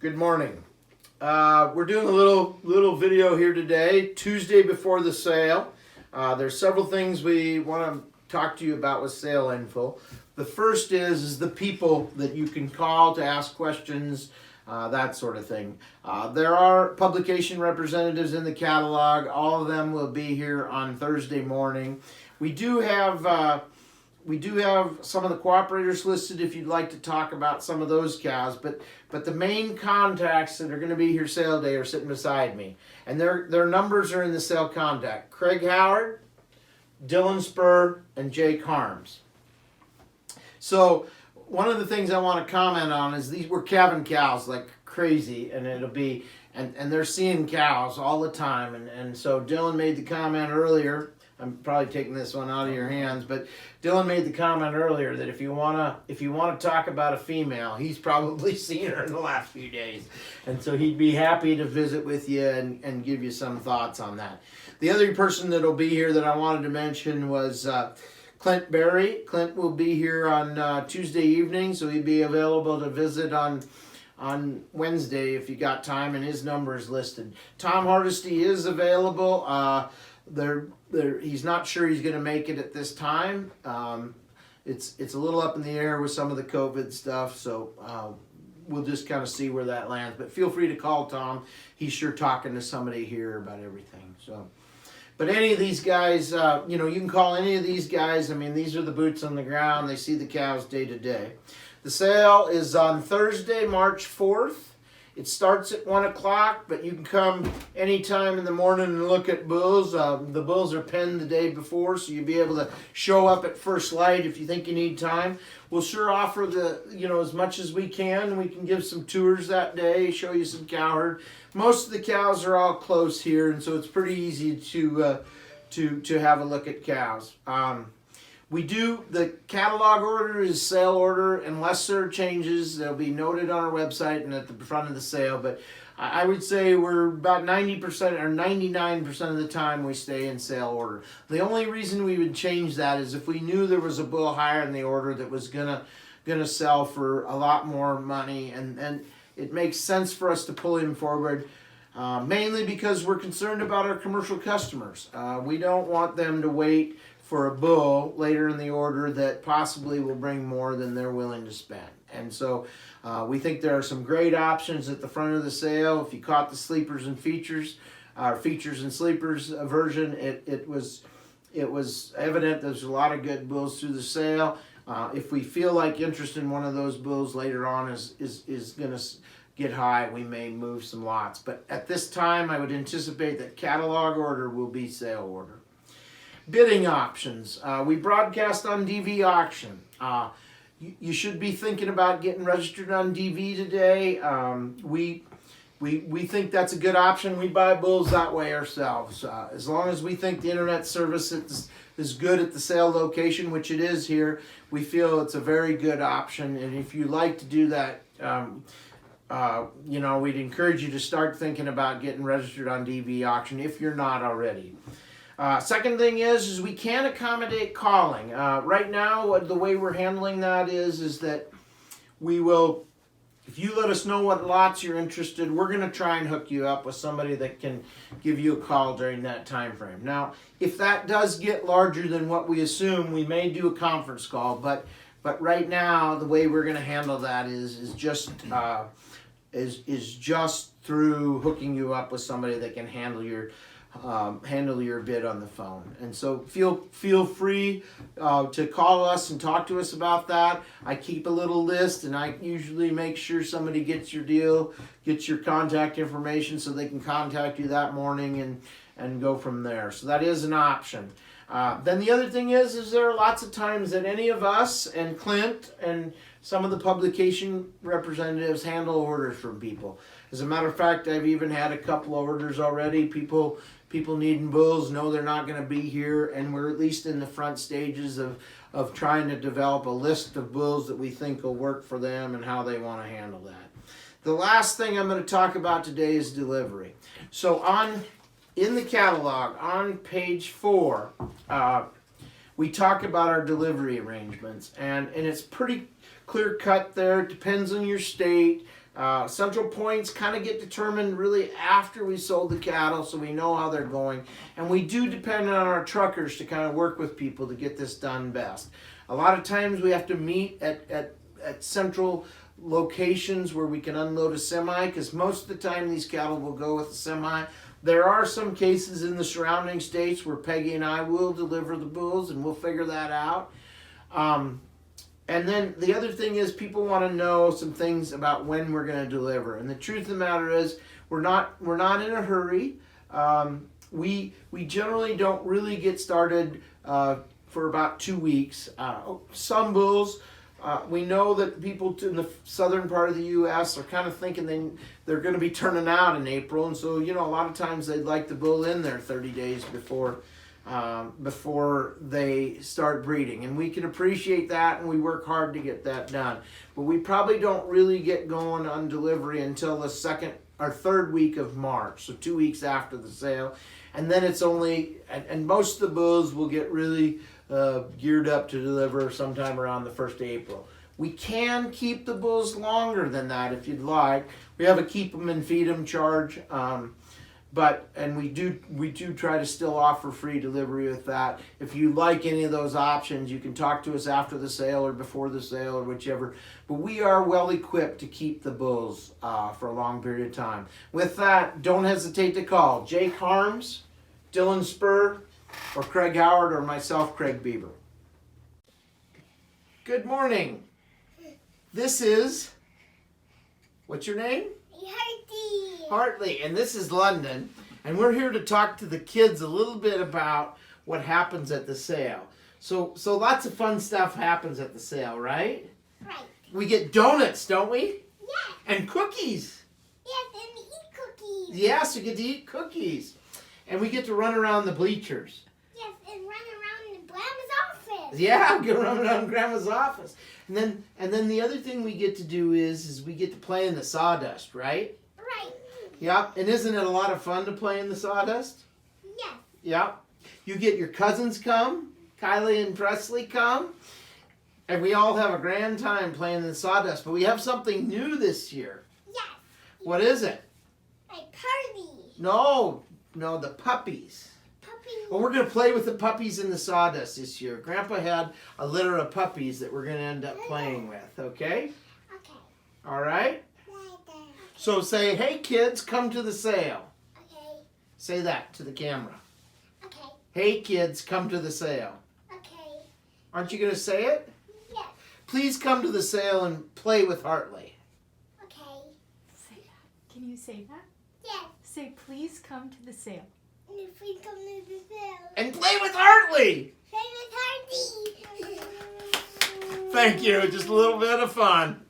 Good morning. We're doing a little video here today, Tuesday before the sale. There's several things we want to talk to you about with sale info. The first is the people that you can call to ask questions, that sort of thing. There are publication representatives in the catalog. All of them will be here on Thursday morning. We do have some of the cooperators listed if you'd like to talk about some of those cows, but the main contacts that are going to be here sale day are sitting beside me, and their numbers are in the sale contact: Craig Howard, Dylan Spur, and Jake Harms. So one of the things I want to comment on is these were calving cows like crazy, and it'll be and they're seeing cows all the time, and so Dylan made the comment earlier. I'm probably taking this one out of your hands, but Dylan made the comment earlier that if you wanna talk about a female, he's probably seen her in the last few days, and so he'd be happy to visit with you and give you some thoughts on that. The other person that'll be here that I wanted to mention was Clint Barry. Clint will be here on Tuesday evening, so he'd be available to visit on Wednesday if you got time, and his number is listed. Tom Hardesty is available. He's not sure he's going to make it at this time. It's a little up in the air with some of the COVID stuff, so we'll just kind of see where that lands. But feel free to call Tom. He's sure talking to somebody here about everything. So, but any of these guys, you can call any of these guys. I mean, these are the boots on the ground. They see the cows day to day. The sale is on Thursday, March 4th. It starts at 1 o'clock, but you can come anytime in the morning and look at bulls. The bulls are penned the day before, so you'll be able to show up at first light if you think you need time. We'll sure offer as much as we can. We can give some tours that day, show you some cow herd. Most of the cows are all close here, and so it's pretty easy to have a look at cows. The catalog order is sale order unless there are changes. They'll be noted on our website and at the front of the sale, but I would say we're about 90% or 99% of the time we stay in sale order. The only reason we would change that is if we knew there was a bull higher in the order that was gonna sell for a lot more money, and it makes sense for us to pull him forward. Mainly because we're concerned about our commercial customers. We don't want them to wait for a bull later in the order that possibly will bring more than they're willing to spend. And so we think there are some great options at the front of the sale. If you caught the sleepers and features, features and sleepers version, it was evident there's a lot of good bulls through the sale. If we feel like interest in one of those bulls later on is going to get high, we may move some lots. But at this time, I would anticipate that catalog order will be sale order. Bidding options. We broadcast on DV auction. You should be thinking about getting registered on DV today. We think that's a good option. We buy bulls that way ourselves. As long as we think the internet service is good at the sale location, which it is here, we feel it's a very good option. And if you like to do that, we'd encourage you to start thinking about getting registered on DV auction if you're not already. Second thing is we can accommodate calling. Right now, the way we're handling that is that we will, if you let us know what lots you're interested, we're going to try and hook you up with somebody that can give you a call during that time frame. Now, if that does get larger than what we assume, we may do a conference call, but right now, the way we're going to handle that is just through hooking you up with somebody that can handle your bid on the phone. And so feel free to call us and talk to us about that. I keep a little list, and I usually make sure somebody gets your deal, gets your contact information so they can contact you that morning and go from there. So that is an option. Then the other thing is there are lots of times that any of us and Clint and some of the publication representatives handle orders from people. As a matter of fact, I've even had a couple of orders already. People needing bulls know they're not going to be here, and we're at least in the front stages of trying to develop a list of bulls that we think will work for them and how they want to handle that. The last thing I'm going to talk about today is delivery. So in the catalog, on page 4, we talk about our delivery arrangements, and it's pretty clear cut there. It depends on your state. Central points kind of get determined really after we sold the cattle, so we know how they're going. And we do depend on our truckers to kind of work with people to get this done best. A lot of times we have to meet at central locations where we can unload a semi, because most of the time these cattle will go with a semi. There are some cases in the surrounding states where Peggy and I will deliver the bulls, and we'll figure that out. And then the other thing is, people want to know some things about when we're going to deliver. And the truth of the matter is, we're not in a hurry. We generally don't really get started for about 2 weeks. Some bulls, we know that people in the southern part of the U.S. are kind of thinking they're going to be turning out in April, and so a lot of times they'd like the bull in there 30 days before they start breeding, and we can appreciate that, and we work hard to get that done. But we probably don't really get going on delivery until the second or third week of March, so 2 weeks after the sale, and then it's only and most of the bulls will get really geared up to deliver sometime around the 1st of April. We can keep the bulls longer than that if you'd like. We have a keep them and feed them charge, and we do try to still offer free delivery with that. If you like any of those options, you can talk to us after the sale or before the sale or whichever. But we are well equipped to keep the bulls for a long period of time. With that, don't hesitate to call Jake Harms, Dylan Spur, or Craig Howard, or myself, Craig Bieber. Good morning. This is, what's your name? Hartley, and this is London, and we're here to talk to the kids a little bit about what happens at the sale. So lots of fun stuff happens at the sale, right? Right. We get donuts, don't we? Yes. And cookies. Yes, and eat cookies. Yes, we get to eat cookies. And we get to run around the bleachers. Yes, and run around Grandma's office. Yeah, go run around Grandma's office. And then the other thing we get to do is we get to play in the sawdust, right? Right. Yep. And isn't it a lot of fun to play in the sawdust? Yes. Yep. You get your cousins come, Kylie and Presley come, and we all have a grand time playing in the sawdust. But we have something new this year. Yes. What is it? My party. No, the puppies. Puppy. Well, we're going to play with the puppies in the sawdust this year. Grandpa had a litter of puppies that we're going to end up playing with, okay? Okay. All right? Okay. So say, hey kids, come to the sale. Okay. Say that to the camera. Okay. Hey kids, come to the sale. Okay. Aren't you going to say it? Yes. Please come to the sale and play with Hartley. Okay. Say that. Can you say that? Yes. Say, please come to the sale. And if we come to the sale. And play with Hartley! Play with Hardy. Thank you. Just a little bit of fun.